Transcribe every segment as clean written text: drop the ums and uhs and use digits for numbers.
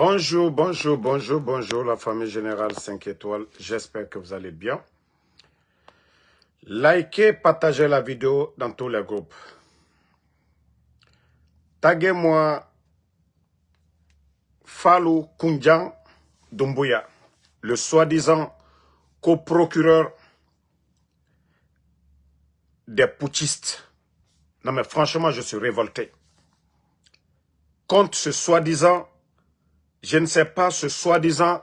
Bonjour, bonjour, bonjour, bonjour la famille générale 5 étoiles. J'espère que vous allez bien. Likez, partagez la vidéo dans tous les groupes. Taguez-moi Fallou Koundian Doumbouya, le soi-disant coprocureur des putschistes. Non mais franchement, je suis révolté. Contre ce soi-disant, je ne sais pas, ce soi-disant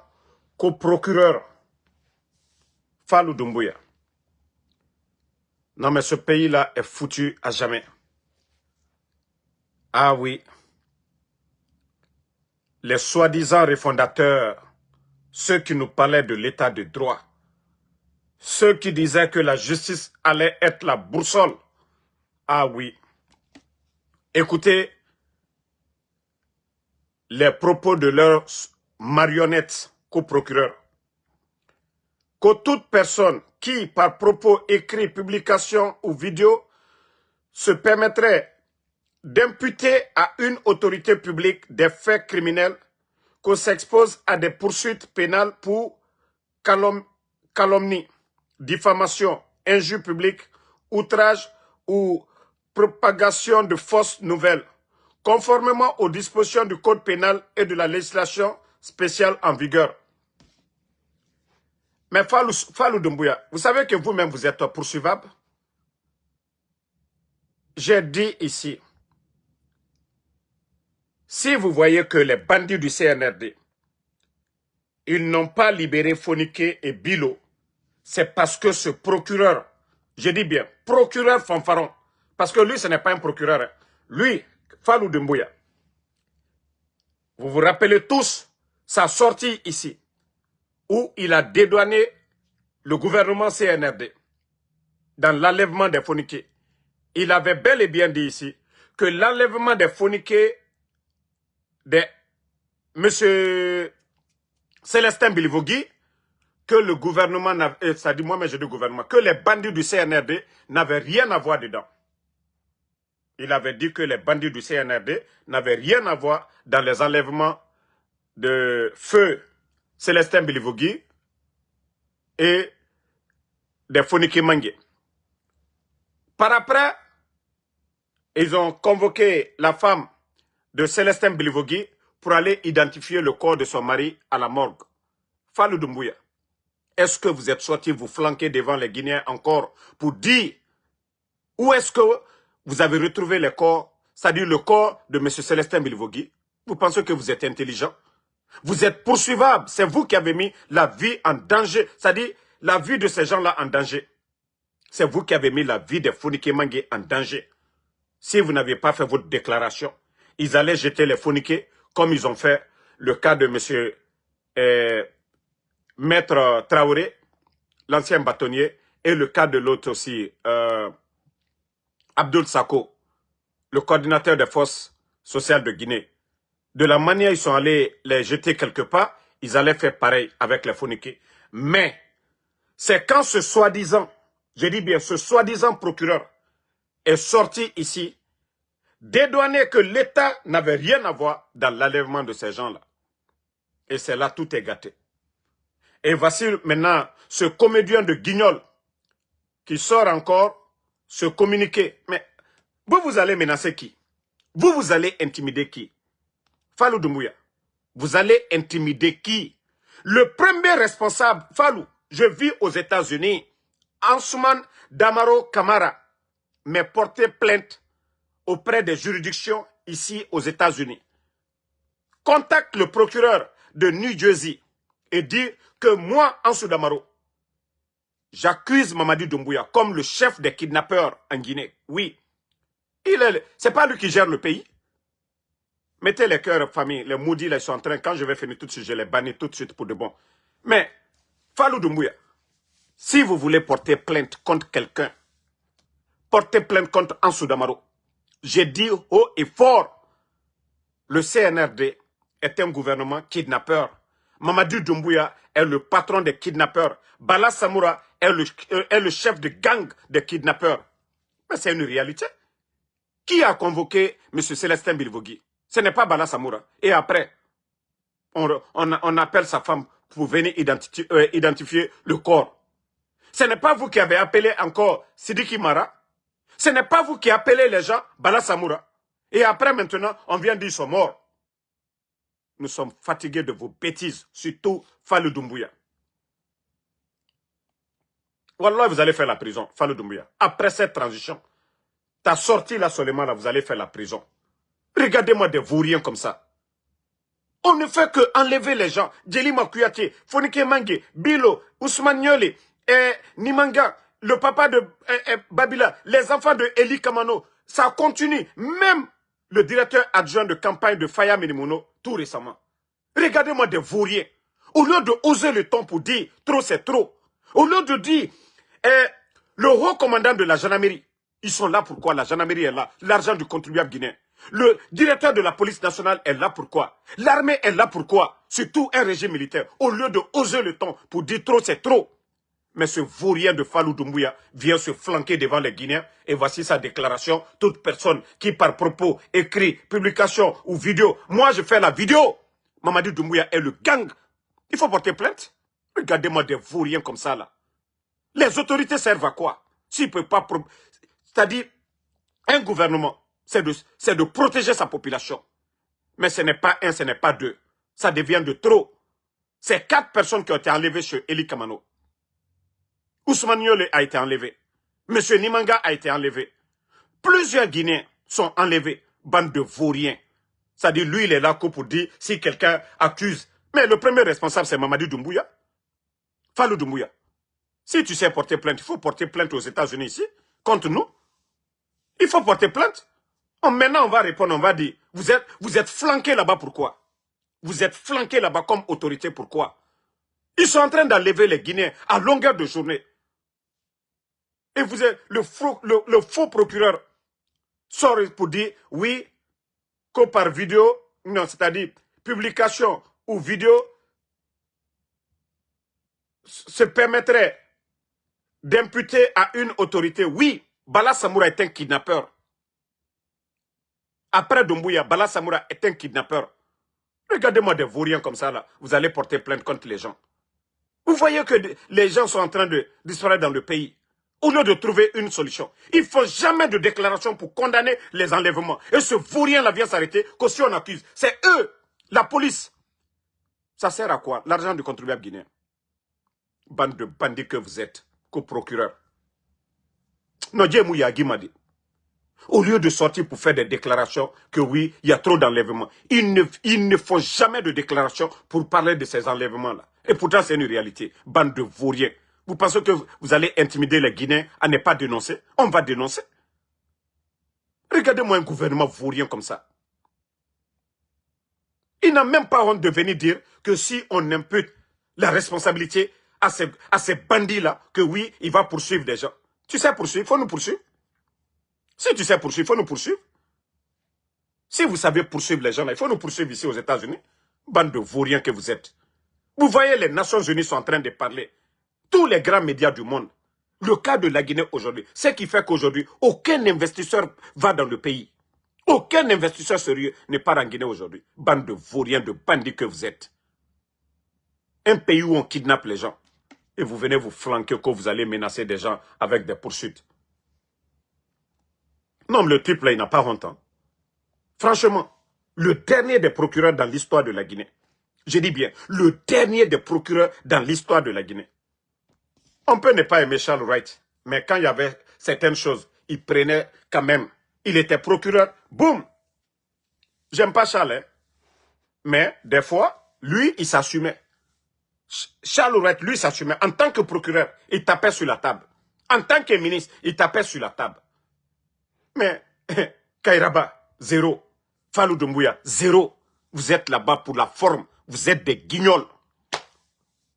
coprocureur Fallou Doumbouya. Non mais ce pays-là est foutu à jamais. Ah oui. Les soi-disant refondateurs, ceux qui nous parlaient de l'état de droit, ceux qui disaient que la justice allait être la boussole. Ah oui. Écoutez les propos de leurs marionnettes coprocureurs. Que toute personne qui, par propos écrits, publication ou vidéo, se permettrait d'imputer à une autorité publique des faits criminels, qu'on s'expose à des poursuites pénales pour calomnie, diffamation, injure publique, outrage ou propagation de fausses nouvelles, conformément aux dispositions du Code pénal et de la législation spéciale en vigueur. Mais Fallou Doumbouya, vous savez que vous-même vous êtes poursuivable? J'ai dit ici, si vous voyez que les bandits du CNRD, ils n'ont pas libéré Foniké et Bilo, c'est parce que ce procureur, je dis bien, procureur fanfaron, parce que lui, ce n'est pas un procureur. Hein. Lui, Fallou Doumbouya, vous vous rappelez tous sa sortie ici, où il a dédouané le gouvernement CNRD dans l'enlèvement des Foniké. Il avait bel et bien dit ici que l'enlèvement des Foniké de M. Célestin Bilivogui, que le gouvernement, ça dit moi, mais je dis gouvernement, que les bandits du CNRD n'avaient rien à voir dedans. Il avait dit que les bandits du CNRD n'avaient rien à voir dans les enlèvements de feu Célestin Bilivogui et des Foniké Mangué. Par après, ils ont convoqué la femme de Célestin Bilivogui pour aller identifier le corps de son mari à la morgue. Fallou Doumbouya, est-ce que vous êtes sorti vous flanquer devant les Guinéens encore pour dire où est-ce que vous avez retrouvé les corps, c'est-à-dire le corps de M. Célestin Bilivogui? Vous pensez que vous êtes intelligent? Vous êtes poursuivable. C'est vous qui avez mis la vie en danger, c'est-à-dire la vie de ces gens-là en danger. C'est vous qui avez mis la vie des Foniké Mangué en danger. Si vous n'aviez pas fait votre déclaration, ils allaient jeter les Foniké comme ils ont fait le cas de M. Maître Traoré, l'ancien bâtonnier, et le cas de l'autre aussi, Abdoul Sako, le coordinateur des forces sociales de Guinée. De la manière ils sont allés les jeter quelque part, ils allaient faire pareil avec les Foniké. Mais c'est quand ce soi-disant, je dis bien ce soi-disant procureur est sorti ici, dédouané que l'État n'avait rien à voir dans l'enlèvement de ces gens-là. Et c'est là tout est gâté. Et voici maintenant ce comédien de Guignol qui sort encore se communiquer. Mais vous allez menacer qui? Vous allez intimider qui? Fallou Doumbouya, vous allez intimider qui? Le premier responsable, Fallou, je vis aux États-Unis, Ansoumane Damaro Camara, m'a porté plainte auprès des juridictions ici aux États-Unis. Contacte le procureur de New Jersey et dit que moi, Ansou Damaro, j'accuse Mamadi Doumbouya comme le chef des kidnappeurs en Guinée. Oui, c'est pas lui qui gère le pays. Mettez les cœurs, famille, les maudits, là, ils sont en train, quand je vais finir tout de suite, je les bannis tout de suite pour de bon. Mais, Fallou Doumbouya, si vous voulez porter plainte contre quelqu'un, portez plainte contre Ansou Damaro. J'ai dit haut et fort, le CNRD est un gouvernement kidnappeur. Mamadi Doumbouya est le patron des kidnappeurs. Bala Samoura est le chef de gang des kidnappeurs. Mais c'est une réalité. Qui a convoqué M. Célestin Bilivogui? Ce n'est pas Bala Samoura. Et après, on appelle sa femme pour venir identifier le corps. Ce n'est pas vous qui avez appelé encore Sidiki Mara. Ce n'est pas vous qui appelez les gens Bala Samoura. Et après maintenant, on vient dire qu'ils sont morts. Nous sommes fatigués de vos bêtises, surtout Fallou Doumbouya. Wallah, vous allez faire la prison, Fallou Doumbouya. Après cette transition, ta sortie là seulement, là, vous allez faire la prison. Regardez-moi des vauriens comme ça. On ne fait que enlever les gens. Djelima Kouyaté, Fonike Mange, Bilo, Ousmane Nyole, Nimanga, le papa de Babila, les enfants de Eli Kamano. Ça continue. Même le directeur adjoint de campagne de Faya Minimono, tout récemment. Regardez-moi des vauriens. Au lieu de oser le ton pour dire trop c'est trop. Au lieu de dire le haut commandant de la gendarmerie, ils sont là pourquoi? La gendarmerie est là. L'argent du contribuable guinéen. Le directeur de la police nationale est là pourquoi? L'armée est là pourquoi? Surtout un régime militaire. Au lieu de oser le ton pour dire trop c'est trop. Mais ce vaurien de Fallou Doumbouya vient se flanquer devant les Guinéens et voici sa déclaration. Toute personne qui par propos, écrit, publication ou vidéo, moi je fais la vidéo. Mamadi Doumbouya est le gang. Il faut porter plainte. Regardez-moi des vauriens comme ça là. Les autorités servent à quoi? S'ils ne peuvent pas... C'est-à-dire, un gouvernement, c'est de protéger sa population. Mais ce n'est pas un, ce n'est pas deux. Ça devient de trop. C'est 4 personnes qui ont été enlevées chez Eli Kamano. Ousmane Nyole a été enlevé. Monsieur Nimanga a été enlevé. Plusieurs Guinéens sont enlevés. Bande de vauriens. C'est-à-dire, lui, il est là pour dire si quelqu'un accuse. Mais le premier responsable, c'est Mamadi Doumbouya. Fallou Doumbouya. Si tu sais porter plainte, il faut porter plainte aux États-Unis ici, contre nous. Il faut porter plainte. Maintenant, on va répondre, on va dire, vous êtes flanqués là-bas, pourquoi? Vous êtes flanqués là-bas comme autorité, pourquoi? Ils sont en train d'enlever les Guinéens à longueur de journée. Et vous êtes le faux procureur sort pour dire, oui, que par vidéo, non, c'est-à-dire publication ou vidéo, se permettrait d'imputer à une autorité, oui, Bala Samoura est un kidnappeur. Après Doumbouya, Bala Samoura est un kidnappeur. Regardez-moi des vauriens comme ça, là. Vous allez porter plainte contre les gens. Vous voyez que les gens sont en train de disparaître dans le pays. Au lieu de trouver une solution. Il ne faut jamais de déclaration pour condamner les enlèvements. Et ce vaurien-là vient s'arrêter que si on accuse. C'est eux, la police. Ça sert à quoi? L'argent du contribuable guinéen. Bande de bandits que vous êtes, co-procureur. Nodje Mouyagi m'a dit. Au lieu de sortir pour faire des déclarations que oui, il y a trop d'enlèvements. Il ne faut jamais de déclaration pour parler de ces enlèvements-là. Et pourtant, c'est une réalité. Bande de vauriens. Vous pensez que vous allez intimider les Guinéens à ne pas dénoncer? On va dénoncer. Regardez-moi un gouvernement vaurien comme ça. Il n'a même pas honte de venir dire que si on impute la responsabilité à ces bandits-là, que oui, il va poursuivre des gens. Tu sais poursuivre, il faut nous poursuivre. Si tu sais poursuivre, il faut nous poursuivre. Si vous savez poursuivre les gens, là, il faut nous poursuivre ici aux États-Unis. Bande de vauriens que vous êtes. Vous voyez, les Nations Unies sont en train de parler. Tous les grands médias du monde. Le cas de la Guinée aujourd'hui, ce qui fait qu'aujourd'hui, aucun investisseur va dans le pays. Aucun investisseur sérieux n'est pas en Guinée aujourd'hui. Bande de vauriens, de bandits que vous êtes. Un pays où on kidnappe les gens. Et vous venez vous flanquer que vous allez menacer des gens avec des poursuites. Non, mais le type là, il n'a pas honte. Hein. Franchement, le dernier des procureurs dans l'histoire de la Guinée. Je dis bien, le dernier des procureurs dans l'histoire de la Guinée. On peut ne pas aimer Charles Wright, mais quand il y avait certaines choses, il prenait quand même. Il était procureur, boum. J'aime pas Charles, hein? Mais des fois, lui, il s'assumait. Charles Wright, lui, s'assumait. En tant que procureur, il tapait sur la table. En tant que ministre, il tapait sur la table. Mais, Kairaba, zéro. Fallou Doumbouya, zéro. Vous êtes là-bas pour la forme. Vous êtes des guignols.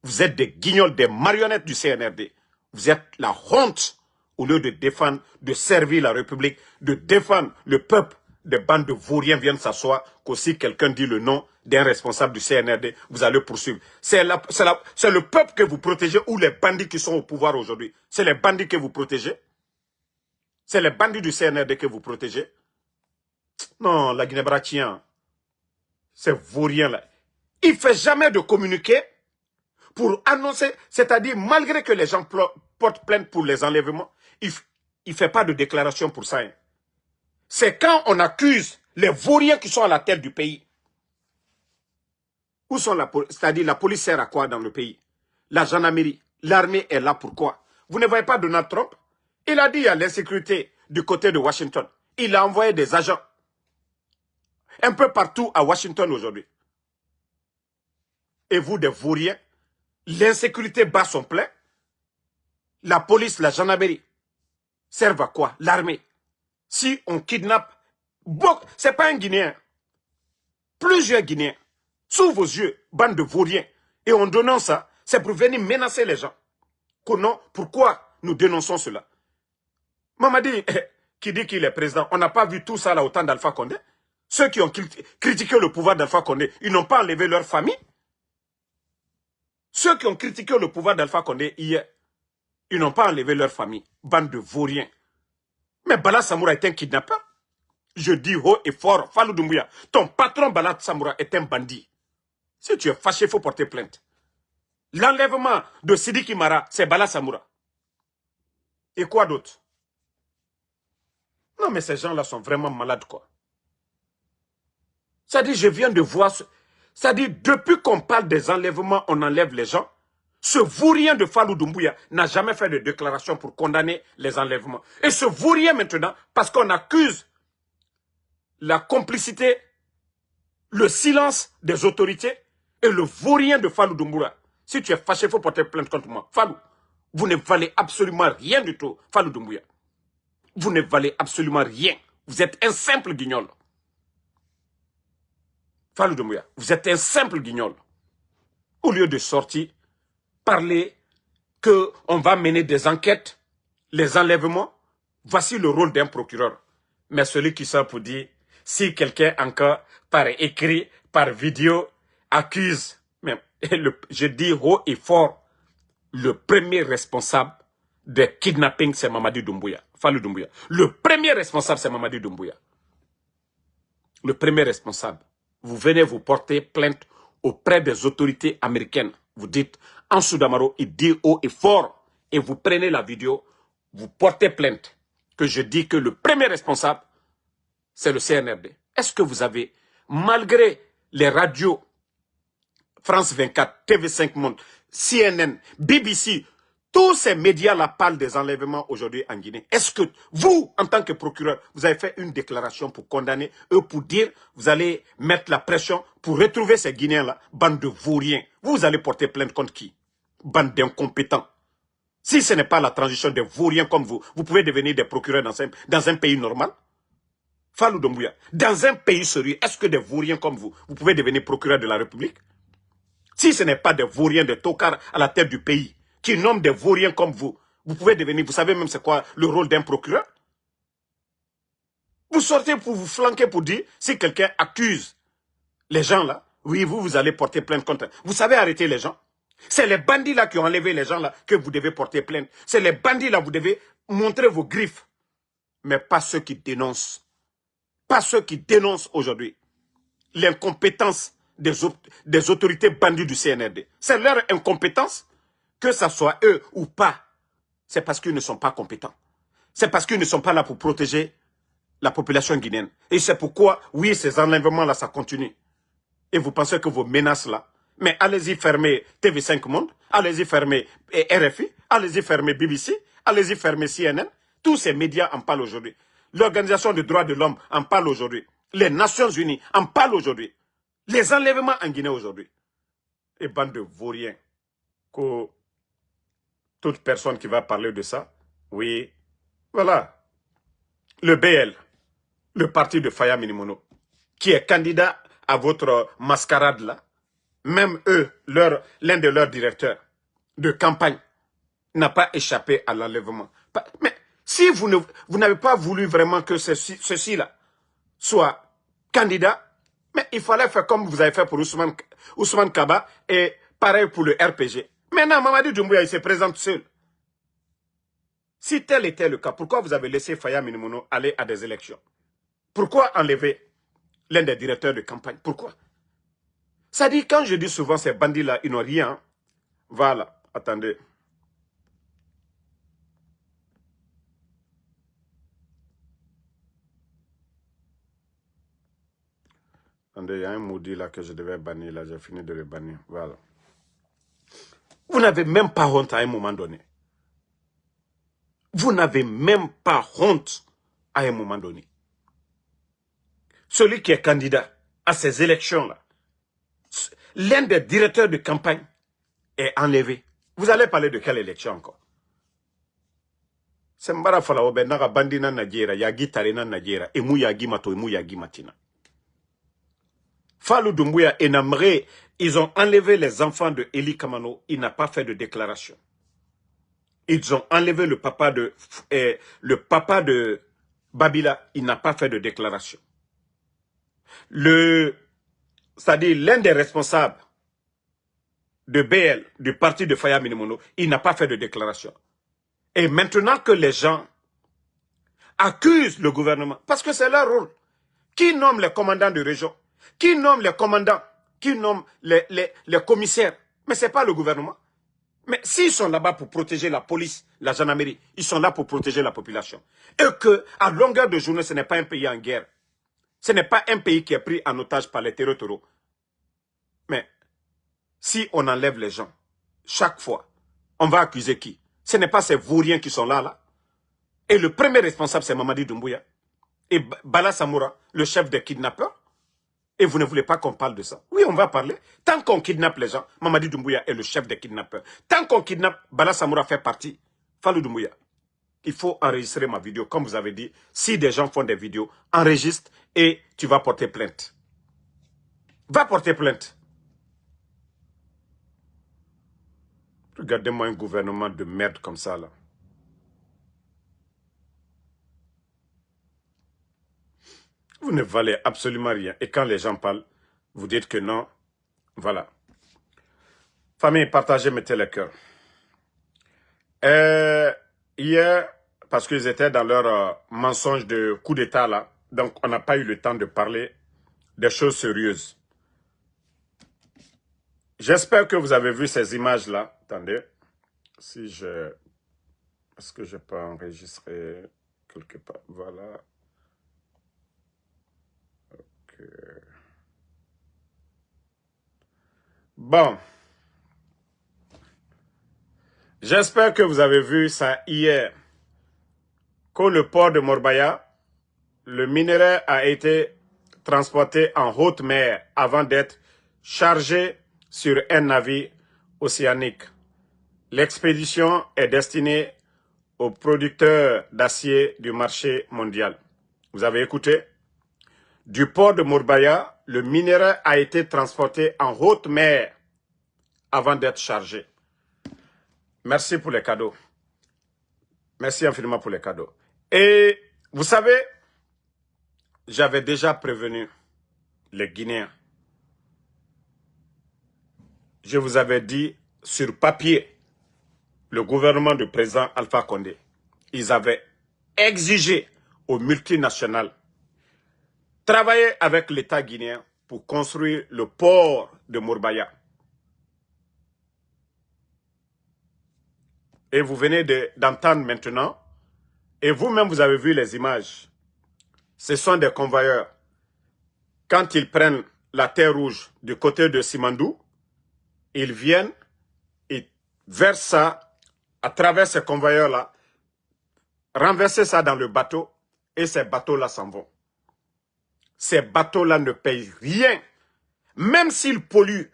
Vous êtes des guignols, des marionnettes du CNRD. Vous êtes la honte. Au lieu de défendre, de servir la République, de défendre le peuple, des bandes de vauriens viennent s'asseoir, qu'aussi quelqu'un dit le nom d'un responsable du CNRD, vous allez poursuivre. C'est le peuple que vous protégez ou les bandits qui sont au pouvoir aujourd'hui. C'est les bandits que vous protégez. C'est les bandits du CNRD que vous protégez. Non, la Guinée-Bratien, ces vauriens-là. Il ne fait jamais de communiqué pour annoncer, c'est-à-dire malgré que les gens portent plainte pour les enlèvements, il ne fait pas de déclaration pour ça. Hein. C'est quand on accuse les vauriens qui sont à la tête du pays. Où sont la police? C'est-à-dire la police sert à quoi dans le pays? La gendarmerie, l'armée est là pourquoi? Vous ne voyez pas Donald Trump? Il a dit qu'il y a l'insécurité du côté de Washington. Il a envoyé des agents un peu partout à Washington aujourd'hui. Et vous, des vauriens, l'insécurité bat son plein. La police, la gendarmerie servent à quoi? L'armée. Si on kidnappe, ce n'est pas un Guinéen. Plusieurs Guinéens, sous vos yeux, bande de vauriens, et on dénonce ça, c'est pour venir menacer les gens. Pourquoi nous dénonçons cela? Mamadi, qui dit qu'il est président, on n'a pas vu tout ça là au temps d'Alpha Condé. Ceux qui ont critiqué le pouvoir d'Alpha Condé, ils n'ont pas enlevé leur famille. Ceux qui ont critiqué le pouvoir d'Alpha Condé hier, ils n'ont pas enlevé leur famille. Bande de vauriens. Mais Bala Samoura est un kidnappeur. Je dis haut et fort, Fallou Doumbouya, ton patron Bala Samoura est un bandit. Si tu es fâché, il faut porter plainte. L'enlèvement de Sidiki Mara, c'est Bala Samoura. Et quoi d'autre? Non, mais ces gens-là sont vraiment malades, quoi. C'est-à-dire, je viens de voir... C'est-à-dire, depuis qu'on parle des enlèvements, on enlève les gens. Ce vaurien de Fallou Doumbouya n'a jamais fait de déclaration pour condamner les enlèvements. Et ce vaurien maintenant, parce qu'on accuse la complicité, le silence des autorités et le vaurien de Fallou Doumbouya. Si tu es fâché, il faut porter plainte contre moi. Fallou, vous ne valez absolument rien du tout, Fallou Doumbouya. Vous ne valez absolument rien. Vous êtes un simple guignol. Fallou Doumbouya, vous êtes un simple guignol. Au lieu de sortir, parler qu'on va mener des enquêtes, les enlèvements, voici le rôle d'un procureur. Mais celui qui sort pour dire, si quelqu'un encore, par écrit, par vidéo, accuse, même, je dis haut et fort, le premier responsable des kidnappings, c'est Mamadi Doumbouya, Fallou Doumbouya. Le premier responsable, c'est Mamadi Doumbouya. Le premier responsable. Vous venez vous porter plainte auprès des autorités américaines. Vous dites, en Soudamaro, il dit haut et fort, et vous prenez la vidéo, vous portez plainte, que je dis que le premier responsable, c'est le CNRD. Est-ce que vous avez, malgré les radios, France 24, TV5 Monde, CNN, BBC, tous ces médias-là parlent des enlèvements aujourd'hui en Guinée. Est-ce que vous, en tant que procureur, vous avez fait une déclaration pour condamner, eux pour dire, vous allez mettre la pression pour retrouver ces Guinéens-là, bande de vauriens. Vous allez porter plainte contre qui? Bande d'incompétents. Si ce n'est pas la transition des vauriens comme vous, vous pouvez devenir des procureurs dans un pays normal? Fallou Doumbouya, dans un pays sérieux, est-ce que des vauriens comme vous pouvez devenir procureur de la République? Si ce n'est pas des vauriens, des tocards à la tête du pays, qui nomment des vauriens comme vous pouvez devenir, vous savez même c'est quoi le rôle d'un procureur? Vous sortez pour vous flanquer pour dire, si quelqu'un accuse les gens là, oui, vous allez porter plainte contre eux. Vous savez arrêter les gens? C'est les bandits là qui ont enlevé les gens là que vous devez porter plainte. C'est les bandits là, vous devez montrer vos griffes. Mais pas ceux qui dénoncent. Pas ceux qui dénoncent aujourd'hui l'incompétence des autorités bandies du CNRD. C'est leur incompétence, que ce soit eux ou pas. C'est parce qu'ils ne sont pas compétents. C'est parce qu'ils ne sont pas là pour protéger la population guinéenne. Et c'est pourquoi, oui, ces enlèvements-là, ça continue. Et vous pensez que vos menaces-là, mais allez-y fermer TV5 Monde, allez-y fermer RFI, allez-y fermer BBC, allez-y fermer CNN. Tous ces médias en parlent aujourd'hui. L'Organisation des droits de l'homme en parle aujourd'hui. Les Nations Unies en parlent aujourd'hui. Les enlèvements en Guinée aujourd'hui. Et bande de vauriens. Que toute personne qui va parler de ça, oui, voilà. Le BL, le parti de Faya Minimono, qui est candidat à votre mascarade là, même eux, l'un de leurs directeurs de campagne, n'a pas échappé à l'enlèvement. Mais si vous n'avez pas voulu vraiment que ceci-là soit candidat, mais il fallait faire comme vous avez fait pour Ousmane Kaba et pareil pour le RPG. Maintenant, Mamadi Doumbouya, il se présente seul. Si tel était le cas, pourquoi vous avez laissé Faya Minimono aller à des élections? Pourquoi enlever l'un des directeurs de campagne? Pourquoi? Ça dit, quand je dis souvent ces bandits-là, ils n'ont rien. Voilà, attendez. Attendez, il y a un maudit là que je devais bannir, là, j'ai fini de le bannir. Voilà. Vous n'avez même pas honte à un moment donné. Vous n'avez même pas honte à un moment donné. Celui qui est candidat à ces élections-là, l'un des directeurs de campagne est enlevé. Vous allez parler de quelle élection encore? C'est Mbara Falaobe, Naga Bandina Najera, Yagi Tarena Najera, Emu Yagi Mato, Emu Yagi Matina. Falou Doumbouya et Namré, ils ont enlevé les enfants de Eli Kamano, il n'a pas fait de déclaration. Ils ont enlevé le papa de Babila, il n'a pas fait de déclaration. C'est-à-dire l'un des responsables de BL, du parti de Faya Minimono, il n'a pas fait de déclaration. Et maintenant que les gens accusent le gouvernement, parce que c'est leur rôle, qui nomme les commandants de région, qui nomme les commandants, qui nomme les commissaires, mais ce n'est pas le gouvernement. Mais s'ils sont là-bas pour protéger la police, la gendarmerie, ils sont là pour protéger la population. Et qu'à longueur de journée, ce n'est pas un pays en guerre. Ce n'est pas un pays qui est pris en otage par les terroristes. Mais si on enlève les gens, chaque fois, on va accuser qui? Ce n'est pas ces vauriens qui sont là. Et le premier responsable, c'est Mamadi Doumbouya. Et Bala Samoura, le chef des kidnappeurs. Et vous ne voulez pas qu'on parle de ça? Oui, on va parler. Tant qu'on kidnappe les gens, Mamadi Doumbouya est le chef des kidnappeurs. Tant qu'on kidnappe, Bala Samoura fait partie. Falou Doumbouya, il faut enregistrer ma vidéo. Comme vous avez dit, si des gens font des vidéos, enregistre et tu vas porter plainte. Va porter plainte. Regardez-moi un gouvernement de merde comme ça, là. Vous ne valez absolument rien. Et quand les gens parlent, vous dites que non. Voilà. Famille, partagez, mettez le cœur. Hier, parce qu'ils étaient dans leur mensonge de coup d'État, là, donc on n'a pas eu le temps de parler des choses sérieuses. J'espère que vous avez vu ces images-là. Attendez. Si je... Est-ce que je peux enregistrer quelque part? Voilà. Ok. Bon. J'espère que vous avez vu ça hier. Qu'au le port de Morbaya, le minerai a été transporté en haute mer avant d'être chargé sur un navire océanique. L'expédition est destinée aux producteurs d'acier du marché mondial. Vous avez écouté? Du port de Morbaya, le minerai a été transporté en haute mer avant d'être chargé. Merci pour les cadeaux. Merci infiniment pour les cadeaux. Et vous savez, j'avais déjà prévenu les Guinéens. Je vous avais dit sur papier, le gouvernement du président Alpha Condé, ils avaient exigé aux multinationales travailler avec l'État guinéen pour construire le port de Morbaya. Et vous venez d'entendre maintenant, et vous-même vous avez vu les images, ce sont des convoyeurs. Quand ils prennent la terre rouge du côté de Simandou, ils viennent et versent ça à travers ces convoyeurs-là, renverser ça dans le bateau, et ces bateaux-là s'en vont. Ces bateaux-là ne payent rien. Même s'ils polluent,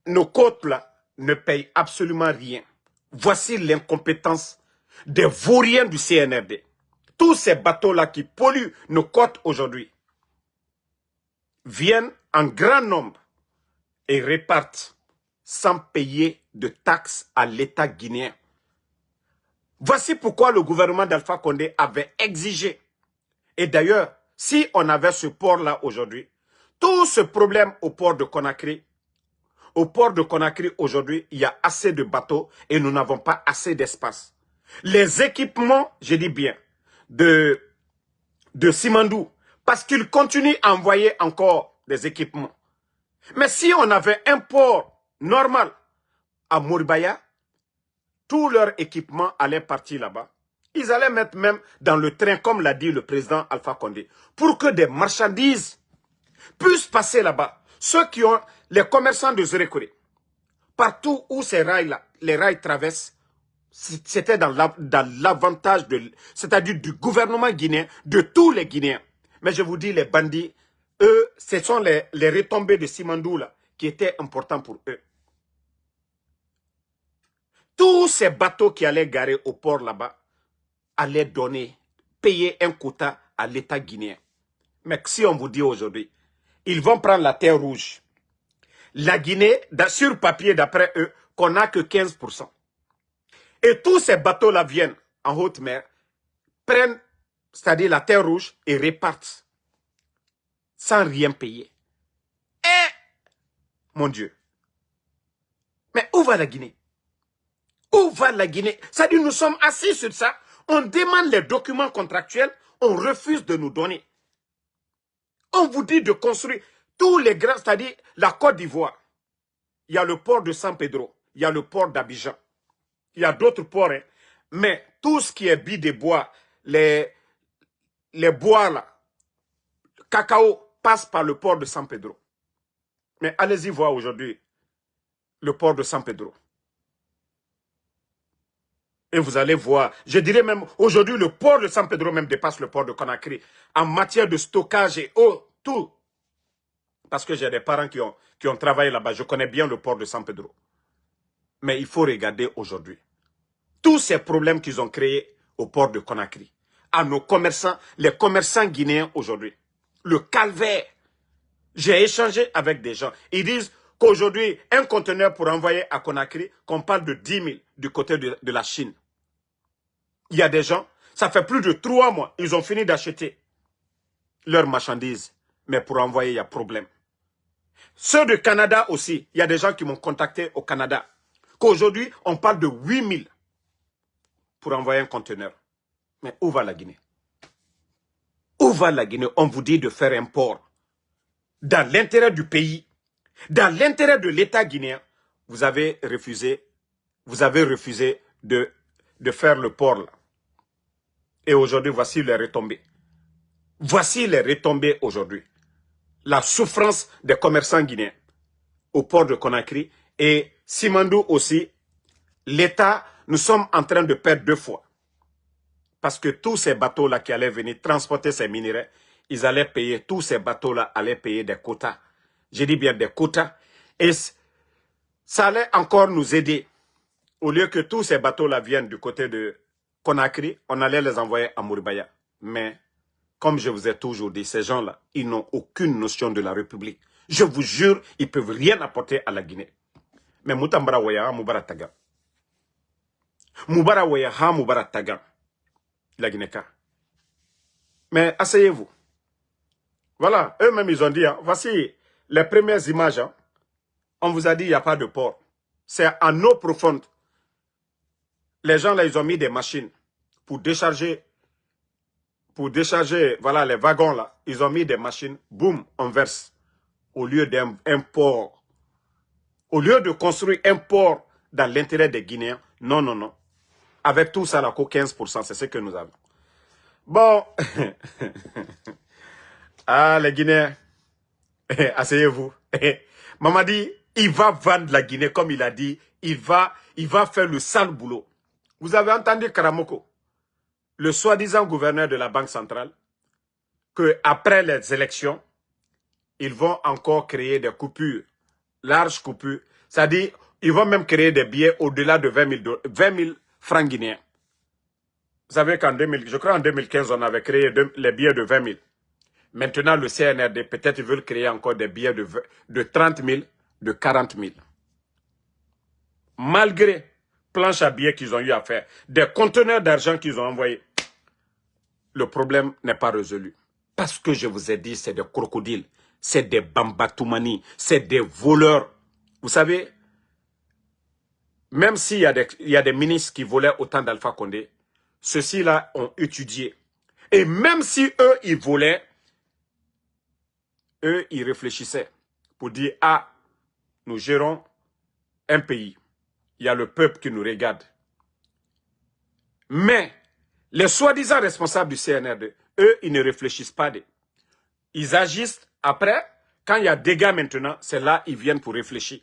nos côtes-là ne payent absolument rien. Voici l'incompétence des vauriens du CNRD. Tous ces bateaux-là qui polluent nos côtes aujourd'hui viennent en grand nombre et repartent sans payer de taxes à l'État guinéen. Voici pourquoi le gouvernement d'Alpha Condé avait exigé. Et d'ailleurs, si on avait ce port-là aujourd'hui, tout ce problème au port de Conakry, aujourd'hui, il y a assez de bateaux et nous n'avons pas assez d'espace. Les équipements, je dis bien, de Simandou, parce qu'ils continuent à envoyer encore des équipements. Mais si on avait un port normal à Mouribaya, tout leur équipement allait partir là-bas. Ils allaient mettre même dans le train, comme l'a dit le président Alpha Condé, pour que des marchandises puissent passer là-bas. Ceux qui ont, les commerçants de Zérekore, partout où ces rails-là, les rails traversent, c'était dans l'avantage, c'est-à-dire du gouvernement guinéen, de tous les Guinéens. Mais je vous dis, les bandits, eux, ce sont les retombées de Simandou là, qui étaient importants pour eux. Tous ces bateaux qui allaient garer au port là-bas allaient payer un quota à l'État guinéen. Mais si on vous dit aujourd'hui, ils vont prendre la terre rouge. La Guinée, sur papier d'après eux, qu'on n'a que 15%. Et tous ces bateaux-là viennent en haute mer, prennent, c'est-à-dire la terre rouge, et repartent sans rien payer. Et, mon Dieu, mais où va la Guinée? Où va la Guinée? C'est-à-dire nous sommes assis sur ça, on demande les documents contractuels, on refuse de nous donner. On vous dit de construire tous les grands, c'est-à-dire la Côte d'Ivoire. Il y a le port de San Pedro, il y a le port d'Abidjan. Il y a d'autres ports, hein. Mais tout ce qui est billes de bois, les bois là, cacao, passe par le port de San Pedro. Mais allez-y voir aujourd'hui le port de San Pedro. Et vous allez voir, je dirais même, aujourd'hui, le port de San Pedro même dépasse le port de Conakry en matière de stockage et tout. Parce que j'ai des parents qui ont travaillé là-bas. Je connais bien le port de San Pedro. Mais il faut regarder aujourd'hui tous ces problèmes qu'ils ont créés au port de Conakry, à nos commerçants, les commerçants guinéens aujourd'hui. Le calvaire. J'ai échangé avec des gens. Ils disent qu'aujourd'hui, un conteneur pour envoyer à Conakry, qu'on parle de 10 000 du côté de la Chine. Il y a des gens, ça fait plus de 3 mois, ils ont fini d'acheter leurs marchandises. Mais pour envoyer, il y a problème. Ceux du Canada aussi, il y a des gens qui m'ont contacté au Canada. Qu'aujourd'hui, on parle de 8 000 pour envoyer un conteneur. Mais où va la Guinée? Où va la Guinée? On vous dit de faire un port. Dans l'intérêt du pays, dans l'intérêt de l'État guinéen, vous avez refusé de faire le port là. Et aujourd'hui, voici les retombées. Voici les retombées aujourd'hui. La souffrance des commerçants guinéens au port de Conakry et Simandou aussi. L'État, nous sommes en train de perdre 2 fois. Parce que tous ces bateaux-là qui allaient venir transporter ces minéraux, ils allaient payer, tous ces bateaux-là allaient payer des quotas. Je dis bien des quotas. Et ça allait encore nous aider. Au lieu que tous ces bateaux-là viennent du côté de Conakry, on allait les envoyer à Mouribaya. Mais, comme je vous ai toujours dit, ces gens-là, ils n'ont aucune notion de la République. Je vous jure, ils ne peuvent rien apporter à la Guinée. Mais Moutambara Waya, Moubara Taga. Moubara Waya, Moubara Taga. La Guinée-Ka. Mais asseyez-vous. Voilà, eux-mêmes, ils ont dit, hein, voici les premières images. Hein. On vous a dit, il n'y a pas de port. C'est en eau profonde. Les gens, là, ils ont mis des machines pour décharger, voilà, les wagons, là. Ils ont mis des machines, boum, on verse. Au lieu d'un port. Au lieu de construire un port dans l'intérêt des Guinéens, non, non, non. Avec tout ça, là, qu'au 15%, c'est ce que nous avons. Bon, ah, les Guinéens, asseyez-vous. Mamadi, il va vendre la Guinée, comme il a dit, il va faire le sale boulot. Vous avez entendu Karamoko, le soi-disant gouverneur de la Banque centrale, qu'après les élections, ils vont encore créer des coupures, larges coupures. C'est-à-dire, ils vont même créer des billets au-delà de 20 000 francs guinéens. Vous savez qu'en 2015, on avait créé les billets de 20 000. Maintenant, le CNRD, peut-être, ils veulent créer encore des billets de 30 000, de 40 000. Malgré planches à billets qu'ils ont eu à faire, des conteneurs d'argent qu'ils ont envoyés, le problème n'est pas résolu. Parce que je vous ai dit, c'est des crocodiles, c'est des bambatoumani, c'est des voleurs. Vous savez, même s'il y a des ministres qui volaient autant d'Alpha Condé, ceux-ci-là ont étudié. Et même si eux, ils volaient, eux, ils réfléchissaient. pour dire, ah, nous gérons un pays. Il y a le peuple qui nous regarde. Mais les soi-disant responsables du CNRD, eux, ils ne réfléchissent pas. Ils agissent après. Quand il y a dégâts maintenant, c'est là ils viennent pour réfléchir.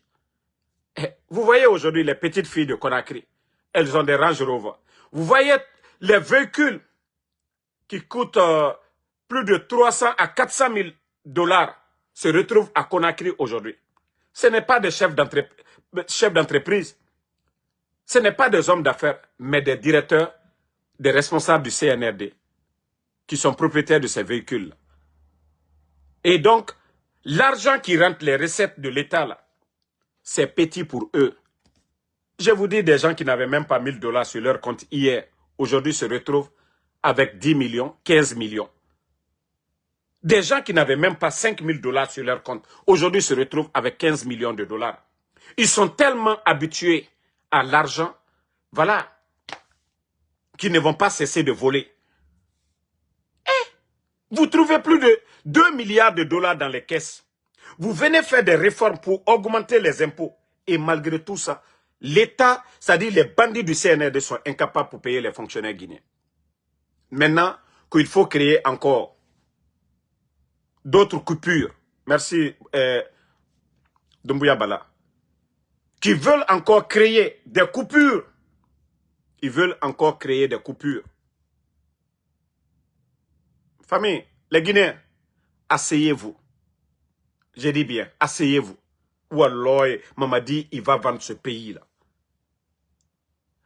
Vous voyez aujourd'hui les petites filles de Conakry, elles ont des Range Rover. Vous voyez les véhicules qui coûtent plus de 300 à 400 000 dollars se retrouvent à Conakry aujourd'hui. Ce n'est pas des chefs d'entreprise, ce n'est pas des hommes d'affaires, mais des directeurs, des responsables du CNRD qui sont propriétaires de ces véhicules. Et donc, l'argent qui rentre, les recettes de l'État, là, c'est petit pour eux. Je vous dis, des gens qui n'avaient même pas 1000 dollars sur leur compte hier, aujourd'hui se retrouvent avec 10 millions, 15 millions. Des gens qui n'avaient même pas 5 000 dollars sur leur compte, aujourd'hui se retrouvent avec 15 millions de dollars. Ils sont tellement habitués à l'argent, voilà, qu'ils ne vont pas cesser de voler. Vous trouvez plus de 2 milliards de dollars dans les caisses. Vous venez faire des réformes pour augmenter les impôts. Et malgré tout ça, l'État, c'est-à-dire les bandits du CNRD sont incapables pour payer les fonctionnaires guinéens. Maintenant qu'il faut créer encore d'autres coupures, merci Doumbouya Bala, qui veulent encore créer des coupures. Ils veulent encore créer des coupures. Famille, les Guinéens, asseyez-vous. Je dis bien, asseyez-vous. Ou alors, Mamadi, il va vendre ce pays-là.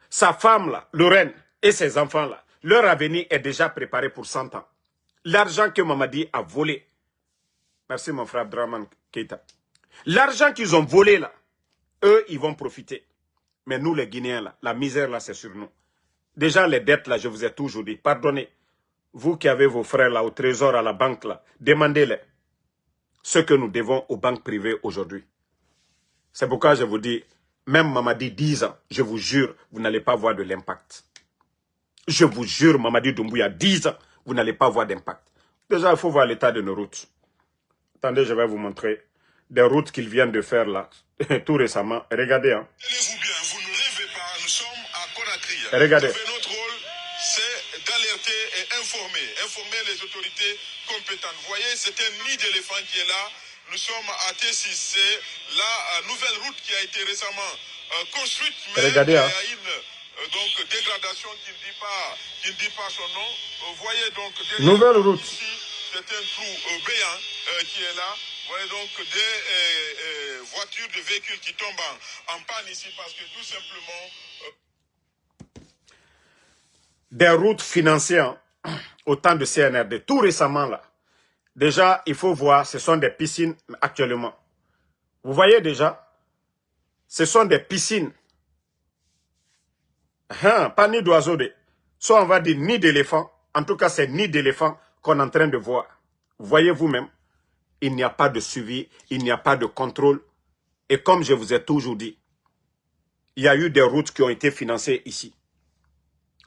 Sa femme-là, Lorraine, et ses enfants-là, leur avenir est déjà préparé pour 100 ans. L'argent que Mamadi a volé, merci mon frère Draman Keita, l'argent qu'ils ont volé là, eux, ils vont profiter. Mais nous, les Guinéens, là, la misère là, c'est sur nous. Déjà, les dettes là, je vous ai toujours dit, pardonnez. Vous qui avez vos frères là au trésor, à la banque là, demandez-les ce que nous devons aux banques privées aujourd'hui. C'est pourquoi je vous dis, même Mamadi 10 ans, je vous jure, vous n'allez pas voir de l'impact. Je vous jure, Mamadi Doumbouya 10 ans, vous n'allez pas voir d'impact. Déjà, il faut voir l'état de nos routes. Attendez, je vais vous montrer des routes qu'ils viennent de faire là, tout récemment. Regardez, hein. Tenez-vous bien, vous ne rêvez pas, nous sommes à Conakry. Regardez. Notre rôle, c'est d'alerter et informer les autorités compétentes. Vous voyez, c'est un nid d'éléphant qui est là. Nous sommes à T6, c'est la nouvelle route qui a été récemment construite, mais regardez, hein. il y a une donc, dégradation qui ne dit pas son nom. Vous voyez donc, nouvelle route. Ici, c'est un trou béant qui est là. Vous voyez donc des voitures, des véhicules qui tombent en panne ici parce que tout simplement... Des routes financières au temps de CNRD, tout récemment là. Déjà, il faut voir, ce sont des piscines actuellement. Vous voyez déjà, ce sont des piscines. Pas ni d'oiseaux, soit on va dire ni d'éléphants. En tout cas, c'est ni d'éléphants qu'on est en train de voir. Vous voyez vous-même, il n'y a pas de suivi, il n'y a pas de contrôle. Et comme je vous ai toujours dit, il y a eu des routes qui ont été financées ici.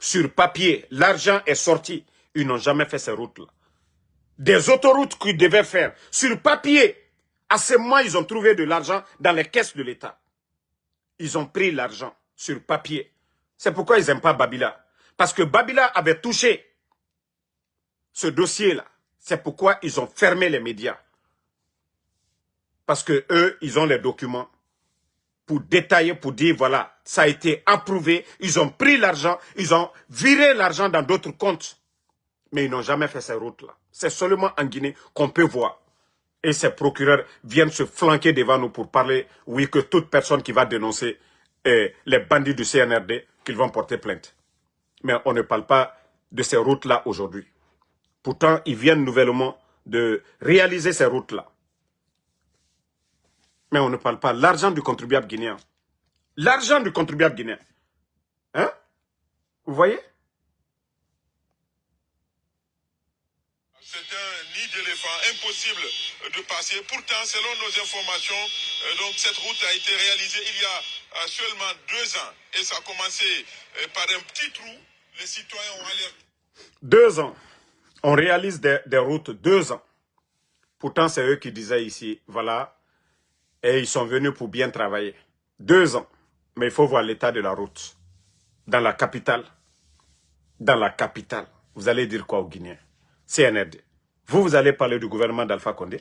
Sur papier, l'argent est sorti. Ils n'ont jamais fait ces routes-là. Des autoroutes qu'ils devaient faire. Sur papier, à ce moment, ils ont trouvé de l'argent dans les caisses de l'État. Ils ont pris l'argent sur papier. C'est pourquoi ils n'aiment pas Babila. Parce que Babila avait touché ce dossier-là. C'est pourquoi ils ont fermé les médias. Parce que eux, ils ont les documents pour détailler, pour dire, voilà, ça a été approuvé. Ils ont pris l'argent, ils ont viré l'argent dans d'autres comptes. Mais ils n'ont jamais fait ces routes-là. C'est seulement en Guinée qu'on peut voir. Et ces procureurs viennent se flanquer devant nous pour parler, oui, que toute personne qui va dénoncer les bandits du CNRD, qu'ils vont porter plainte. Mais on ne parle pas de ces routes-là aujourd'hui. Pourtant, ils viennent nouvellement de réaliser ces routes-là. Mais on ne parle pas de l'argent du contribuable guinéen. L'argent du contribuable guinéen. Hein? Vous voyez? C'est un nid d'éléphant impossible de passer. Pourtant, selon nos informations, donc cette route a été réalisée il y a seulement 2 ans. Et ça a commencé par un petit trou. Les citoyens ont alerté. 2 ans. On réalise des routes 2 ans. Pourtant, c'est eux qui disaient ici, voilà, Et ils sont venus pour bien travailler. 2 ans. Mais il faut voir l'état de la route. Dans la capitale. Dans la capitale. Vous allez dire quoi aux Guinéens? CNRD. Vous allez parler du gouvernement d'Alpha Condé.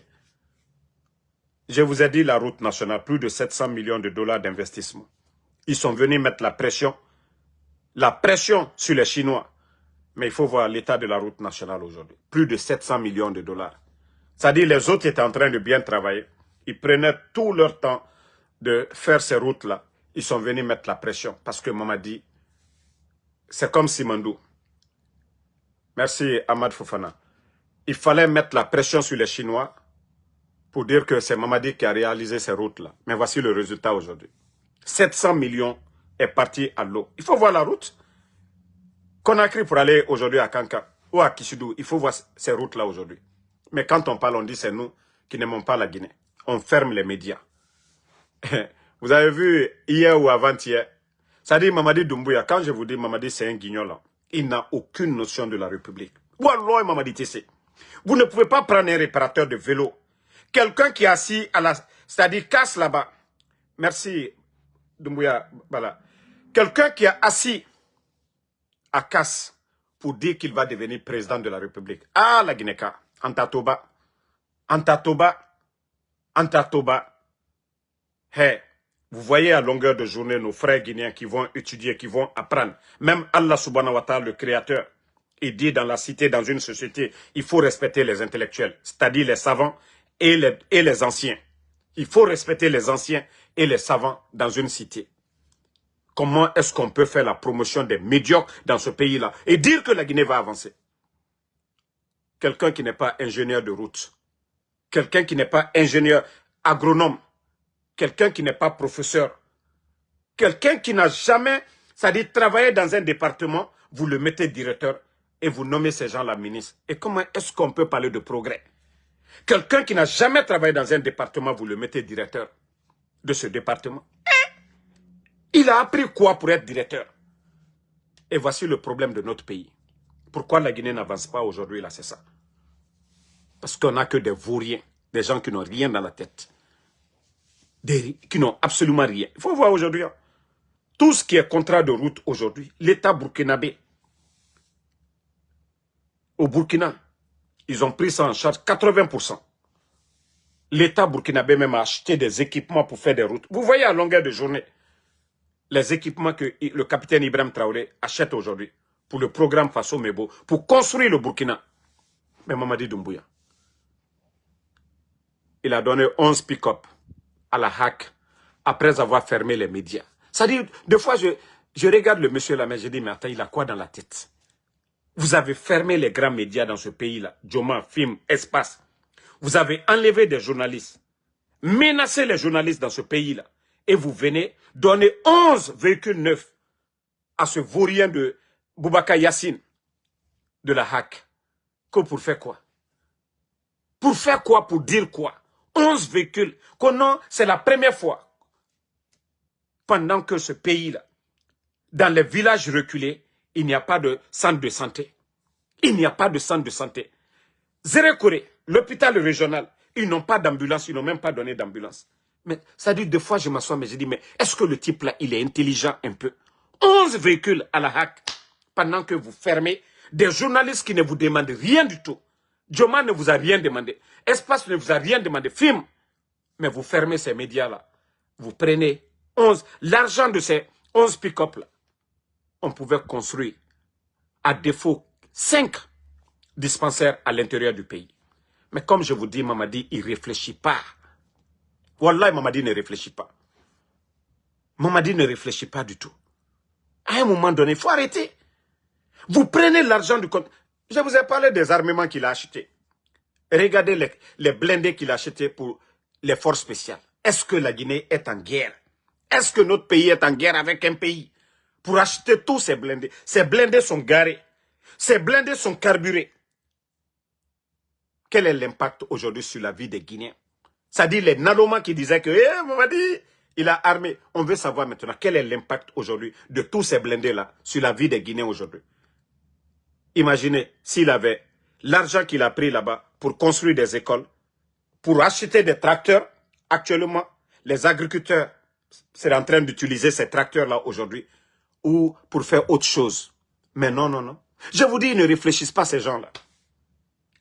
Je vous ai dit la route nationale, plus de 700 millions de dollars d'investissement. Ils sont venus mettre la pression sur les Chinois. Mais il faut voir l'état de la route nationale aujourd'hui. Plus de 700 millions de dollars. C'est-à-dire les autres étaient en train de bien travailler. Ils prenaient tout leur temps de faire ces routes-là. Ils sont venus mettre la pression. Parce que Mamadi, c'est comme Simandou. Merci Ahmad Fofana. Il fallait mettre la pression sur les Chinois pour dire que c'est Mamadi qui a réalisé ces routes-là. Mais voici le résultat aujourd'hui. 700 millions est parti à l'eau. Il faut voir la route. Conakry pour aller aujourd'hui à Kanka ou à Kishidou, il faut voir ces routes-là aujourd'hui. Mais quand on parle, on dit c'est nous qui n'aimons pas la Guinée. On ferme les médias. Vous avez vu hier ou avant-hier, ça dit Mamadi Doumbouya, quand je vous dis Mamadi c'est un guignol, il n'a aucune notion de la République. Wallah Mamadi Tissé. Vous ne pouvez pas prendre un réparateur de vélo. Quelqu'un qui est assis à la... C'est-à-dire casse là-bas. Merci Doumbouya. Voilà. Quelqu'un qui est assis à casse pour dire qu'il va devenir président de la République. Ah, la Guinée-Ka. Antatoba. Antatoba. Antatoba. Hey, vous voyez à longueur de journée nos frères guinéens qui vont étudier, qui vont apprendre. Même Allah subhanahu wa ta'ala, le créateur, il dit dans la cité, dans une société, il faut respecter les intellectuels, c'est-à-dire les savants et les anciens. Il faut respecter les anciens et les savants dans une cité. Comment est-ce qu'on peut faire la promotion des médiocres dans ce pays-là et dire que la Guinée va avancer? Quelqu'un qui n'est pas ingénieur de route, quelqu'un qui n'est pas ingénieur agronome, quelqu'un qui n'est pas professeur, quelqu'un qui n'a jamais, c'est-à-dire travaillé dans un département, vous le mettez directeur et vous nommez ces gens-là ministres. Et comment est-ce qu'on peut parler de progrès? Quelqu'un qui n'a jamais travaillé dans un département, vous le mettez directeur de ce département. Il a appris quoi pour être directeur? Et voici le problème de notre pays. Pourquoi la Guinée n'avance pas aujourd'hui, là, c'est ça. Parce qu'on n'a que des vauriens, des gens qui n'ont rien dans la tête. Qui n'ont absolument rien. Il faut voir aujourd'hui, hein, tout ce qui est contrat de route aujourd'hui, l'État burkinabé, au Burkina, ils ont pris ça en charge 80%. L'État burkinabé même a acheté des équipements pour faire des routes. Vous voyez à longueur de journée, les équipements que le capitaine Ibrahim Traoré achète aujourd'hui pour le programme Faso Mebo, pour construire le Burkina. Mais Mamadi Doumbouya, il a donné 11 pick-up à la HAC après avoir fermé les médias. C'est-à-dire, des fois, je regarde le monsieur là, mais je dis, mais attends, il a quoi dans la tête? Vous avez fermé les grands médias dans ce pays-là, Djoma, Film, Espace. Vous avez enlevé des journalistes, menacé les journalistes dans ce pays-là. Et vous venez donner 11 véhicules neufs à ce vaurien de Boubacar Yassine de la HAC. Que pour faire quoi? Pour faire quoi? Pour dire quoi? 11 véhicules. C'est la première fois. Pendant que ce pays-là, dans les villages reculés, il n'y a pas de centre de santé. Il n'y a pas de centre de santé. Zérekoré, l'hôpital régional, ils n'ont pas d'ambulance, ils n'ont même pas donné d'ambulance. Mais ça dit, des fois, je m'assois, mais je dis, mais est-ce que le type-là, il est intelligent un peu? 11 véhicules à la HAC, pendant que vous fermez des journalistes qui ne vous demandent rien du tout. Djoma ne vous a rien demandé. Espace ne vous a rien demandé. Film. Mais vous fermez ces médias-là. Vous prenez 11. L'argent de ces 11 pick-up là, on pouvait construire, à défaut, 5 dispensaires à l'intérieur du pays. Mais comme je vous dis, Mamadi, il ne réfléchit pas. Wallah, Mamadi ne réfléchit pas. Mamadi ne réfléchit pas du tout. À un moment donné, il faut arrêter. Vous prenez l'argent du compte. Je vous ai parlé des armements qu'il a achetés. Regardez les blindés qu'il a achetés pour les forces spéciales. Est-ce que la Guinée est en guerre? Est-ce que notre pays est en guerre avec un pays? Pour acheter tous ces blindés. Ces blindés sont garés. Ces blindés sont carburés. Quel est l'impact aujourd'hui sur la vie des Guinéens? C'est-à-dire les Naloma qui disaient que, Mamadi, il a armé. On veut savoir maintenant quel est l'impact aujourd'hui de tous ces blindés-là sur la vie des Guinéens aujourd'hui. Imaginez s'il avait l'argent qu'il a pris là-bas pour construire des écoles, pour acheter des tracteurs. Actuellement, les agriculteurs seraient en train d'utiliser ces tracteurs-là aujourd'hui ou pour faire autre chose. Mais non, non, non. Je vous dis, ils ne réfléchissent pas, ces gens-là.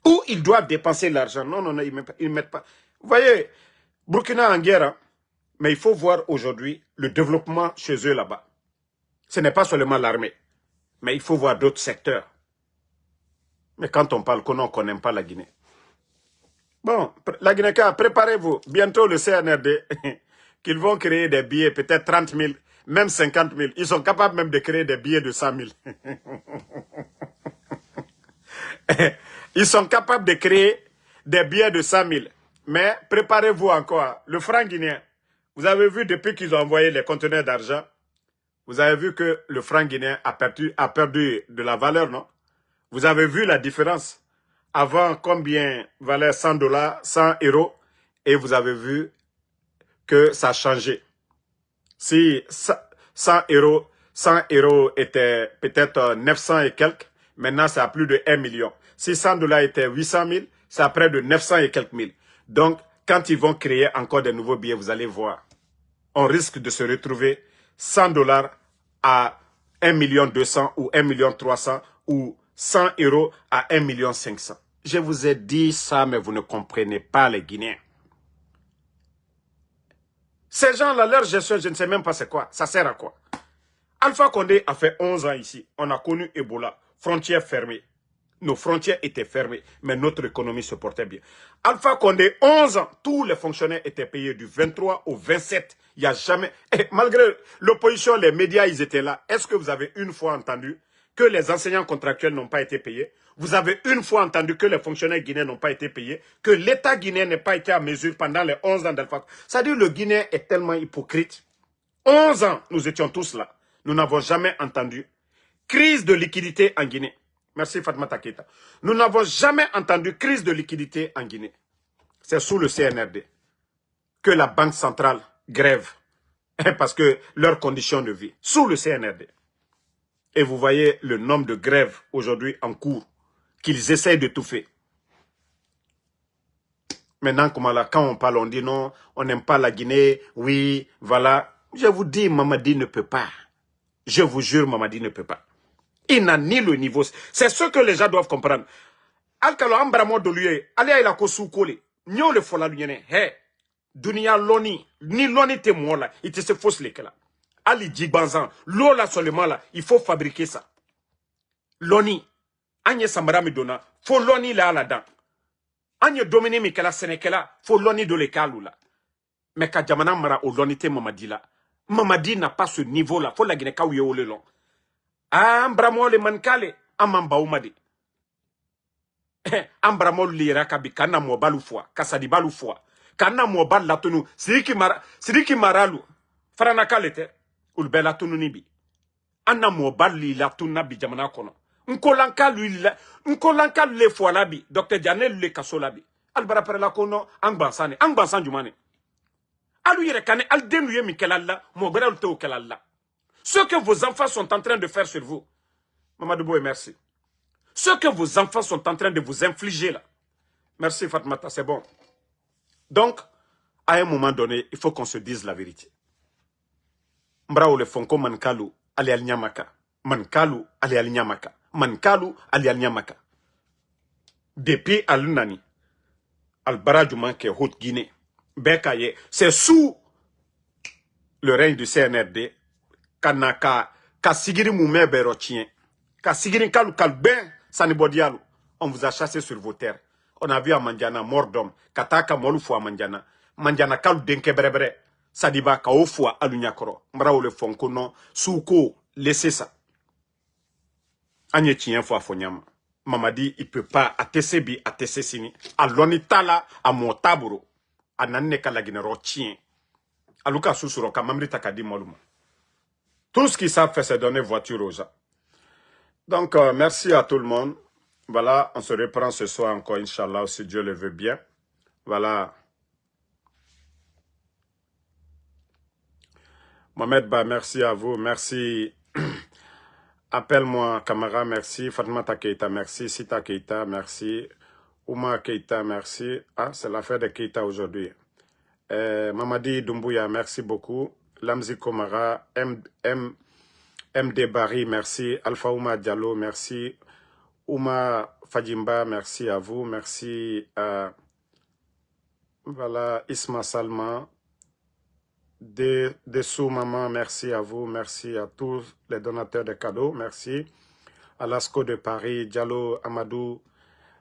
Ou ils doivent dépenser l'argent. Non, non, non, ils ne mettent pas. Vous voyez, Burkina en guerre, hein, mais il faut voir aujourd'hui le développement chez eux là-bas. Ce n'est pas seulement l'armée, mais il faut voir d'autres secteurs. Mais quand on parle qu'on n'aime pas la Guinée. Bon, la Guinée, préparez-vous. Bientôt le CNRD, qu'ils vont créer des billets, peut-être 30 000, même 50 000. Ils sont capables même de créer des billets de 100 000. Ils sont capables de créer des billets de 100 000. Mais préparez-vous encore. Le franc guinéen, vous avez vu depuis qu'ils ont envoyé les conteneurs d'argent, vous avez vu que le franc guinéen a perdu de la valeur, non? Vous avez vu la différence. Avant, combien valait 100 $, 100 €, et vous avez vu que ça a changé. Si 100 € était peut-être 900 et quelques, maintenant c'est à plus de 1 million. Si 100 $ était 800 000, c'est à près de 900 et quelques mille. Donc, quand ils vont créer encore de nouveaux billets, vous allez voir, on risque de se retrouver 100 $ à 1 200 000 ou 1 300 000 ou 100 € à 1 500 000. Je vous ai dit ça, mais vous ne comprenez pas les Guinéens. Ces gens-là, leur gestion, je ne sais même pas c'est quoi. Ça sert à quoi? Alpha Condé a fait 11 ans ici. On a connu Ebola. Frontières fermées. Nos frontières étaient fermées, mais notre économie se portait bien. Alpha Condé, 11 ans, tous les fonctionnaires étaient payés du 23 au 27. Il n'y a jamais... Et malgré l'opposition, les médias, ils étaient là. Est-ce que vous avez une fois entendu que les enseignants contractuels n'ont pas été payés? Vous avez une fois entendu que les fonctionnaires guinéens n'ont pas été payés? Que l'État guinéen n'a pas été à mesure pendant les 11 ans d'Alpha Condé? C'est-à-dire le Guinéen est tellement hypocrite. 11 ans, nous étions tous là. Nous n'avons jamais entendu crise de liquidité en Guinée. Merci Fatmata Keita. Nous n'avons jamais entendu crise de liquidité en Guinée. C'est sous le CNRD que la Banque centrale grève. Parce que leurs conditions de vie. Sous le CNRD. Et vous voyez le nombre de grèves aujourd'hui en cours qu'ils essayent d'étouffer. Maintenant, quand on parle, on dit non, on n'aime pas la Guinée, oui, voilà. Je vous dis, Mamadi ne peut pas. Je vous jure, Mamadi ne peut pas. Il n'a ni le niveau. C'est ce que les gens doivent comprendre. Alkalo ambramo doluye, ali ay la ko soukole. Nyo le fola lunyene. He, dunia loni, ni loni te mola, il te se fausse les là. Ali djigbanzan, l'eau là seulement là, il faut fabriquer ça. Loni, anye samara mi dona, faut loni là là-dedans. Anye domine mi kela senekela, faut loni de l'écalou là. Mais ka jamana mara o loni te Mamadi là. Mamadi n'a pas ce niveau là, faut la Guinée kaouye ou le long. Ambramo le mankale, amamba oumadi. Ambramo lira kabi kana mo balu fois, kasadi balu fois. Kana mo bal latunu, sidiki maralu. Farana kalete, ulbe latunu nibi. Anna mo bal li latunu nabi jamana kono. Nkolanka le fois labi, Dr. Janel le kaso labi. Albara pere la kono, angbansan jumane. Alu yere kane, al denuye mi kelalla, mo bera ulte o kelalla. Ce que vos enfants sont en train de faire sur vous. Mamadou Boye, merci. Ce que vos enfants sont en train de vous infliger là. Merci Fatmata, c'est bon. Donc, à un moment donné, il faut qu'on se dise la vérité. Mbrao le fonko mankalu ali al nyamaka. Mankalu ali al nyamaka. Mankalu ali al nyamaka. Depuis al nani. Al baradjouman ke Haute Guinée. Bekaye. C'est sous le règne du CNRD. Kanaka. Ka sigiri moumé berotien. Ka sigiri kalu kalben. Sanibodialu. On vous a chassé sur vos terres. On a vu à Mandiana mort d'homme. Kataka molufo à Mandiana. Mandiana kalu denke brebre. Sadiba ka ofua alunyakoro. Mbrao le fonko non. Souko. Laissez ça. Anye tien fois fonyama. Mamadi, il peut pas atessebi atessesini. Alonitala a motaburo. Anane kalaginero tien. Aluka susuro ka mamri takadi moluma. Tout ce qu'ils savent faire, c'est donner voiture aux gens. Donc, merci à tout le monde. Voilà, on se reprend ce soir encore, Inch'Allah, si Dieu le veut bien. Voilà. Mohamed Ba, merci à vous. Merci. Appelle-moi Kamara, merci. Fatmata Keita, merci. Sita Keita, merci. Ouma Keita, merci. Ah, c'est l'affaire de Keita aujourd'hui. Mamadi Doumbouya, merci beaucoup. Lamzi Komara, MD Barry, merci. Alpha Ouma Diallo, merci. Ouma Fadjimba, merci à vous. Merci à voilà, Isma Salma. Dessous Maman, merci à vous. Merci à tous les donateurs de cadeaux. Merci. Alasco de Paris, Diallo Amadou,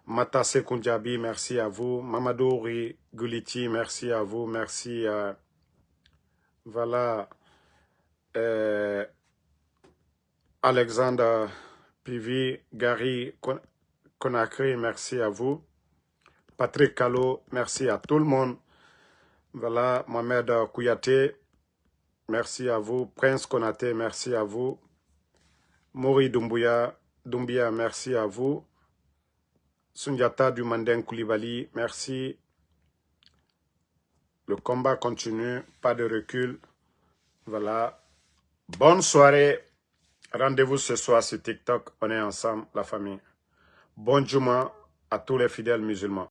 Matasse Koundjabi, merci à vous. Mamadou Guliti, merci à vous. Merci à voilà, Alexandre Pivi, Gary Conakry, merci à vous. Patrick Calo, merci à tout le monde. Voilà, Mohamed Kouyaté, merci à vous. Prince Konaté, merci à vous. Mori Doumbia, merci à vous. Sundiata du Mandin Koulibaly, merci. Le combat continue, pas de recul. Voilà. Bonne soirée. Rendez-vous ce soir sur TikTok. On est ensemble, la famille. Bon Juma à tous les fidèles musulmans.